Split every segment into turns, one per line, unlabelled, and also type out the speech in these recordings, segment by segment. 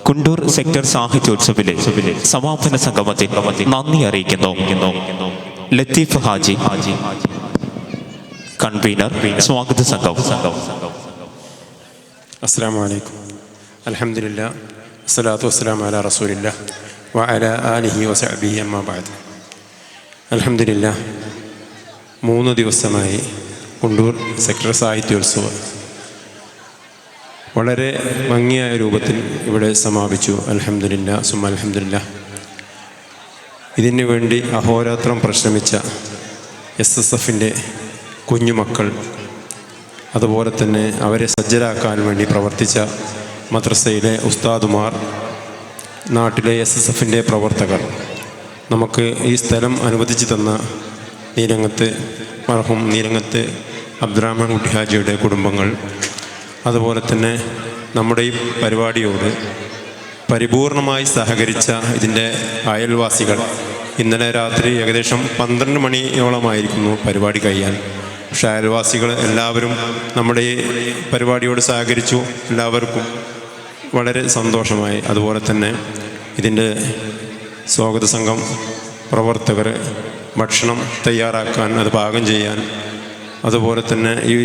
Kundoor sector സാഹിത്യോത്സവിലെ സമാപന സംഗമത്തിൽ നന്ദി അറിയിക്കുന്നു. ലത്തീഫ് ഹാജി കൺവീനർ, സ്വാഗത സംഘം.
അസ്സലാമു അലൈക്കും. അൽഹംദുലില്ലാഹ് വസ്സലാത്തു വസ്സലാമു അലാ റസൂലില്ലാഹ് വഅലാ ആലിഹി വസഹ്ബിഹി അമ്മാ ബഅദ്. അൽഹംദുലില്ലാഹ് 3 ദിവസമായി കുണ്ടൂർ സെക്ടർ സാഹിത്യോത്സവം വളരെ ഭംഗിയായ രൂപത്തിൽ ഇവിടെ സമാപിച്ചു. അൽഹംദുലില്ലാഹ് സുമ്മ അൽഹംദുലില്ലാഹ്. ഇതിനു വേണ്ടി അഹോരാത്രം പരിശ്രമിച്ച SSFൻ്റെ കുഞ്ഞുമക്കൾ, അതുപോലെ തന്നെ അവരെ സജ്ജരാക്കാൻ വേണ്ടി പ്രവർത്തിച്ച മദ്രസയിലെ ഉസ്താദുമാർ, നാട്ടിലെ SSFൻ്റെ പ്രവർത്തകർ, നമുക്ക് ഈ സ്ഥലം അനുവദിച്ചു തന്ന നീലങ്ങത്ത് അബ്ദുറഹ്മാൻ കുട്ടി ഹാജിയുടെ കുടുംബങ്ങൾ, അതുപോലെ തന്നെ നമ്മുടെ ഈ പരിപാടിയോട് പരിപൂർണമായി സഹകരിച്ച ഇതിൻ്റെ അയൽവാസികൾ. ഇന്നലെ രാത്രി ഏകദേശം 12 മണിയോളമായിരിക്കുന്നു പരിപാടി കഴിയാൻ. പക്ഷേ അയൽവാസികൾ എല്ലാവരും നമ്മുടെ ഈ പരിപാടിയോട് സഹകരിച്ചു. എല്ലാവർക്കും വളരെ സന്തോഷമായി. അതുപോലെ തന്നെ ഇതിൻ്റെ സ്വാഗത സംഘം പ്രവർത്തകർ ഭക്ഷണം തയ്യാറാക്കാൻ, അത് പാകം ചെയ്യാൻ, അതുപോലെ തന്നെ ഈ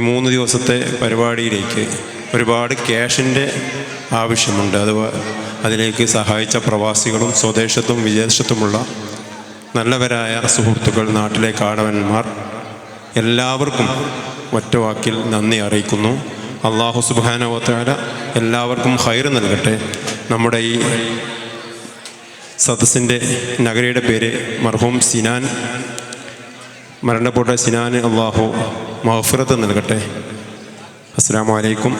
3 ദിവസത്തെ പരിപാടിയിലേക്ക് ഒരുപാട് ക്യാഷിൻ്റെ ആവശ്യമുണ്ട്. അതിലേക്ക് സഹായിച്ച പ്രവാസികളും സ്വദേശത്തും വിദേശത്തുമുള്ള നല്ലവരായ സുഹൃത്തുക്കൾ, നാട്ടിലെ കാടവന്മാർ, എല്ലാവർക്കും ഒറ്റവാക്കിൽ നന്ദി അറിയിക്കുന്നു. അല്ലാഹു സുബ്ഹാനഹു വ തആല എല്ലാവർക്കും ഖൈർ നൽകട്ടെ. നമ്മുടെ ഈ സദസ്സിൻ്റെ നഗരിയുടെ പേര് മർഹൂം സിനാൻ, മരണപ്പെട്ട സിനാന് അല്ലാഹു മഗ്ഫിറത്ത് നൽകട്ടെ. അസ്സലാമു അലൈക്കും.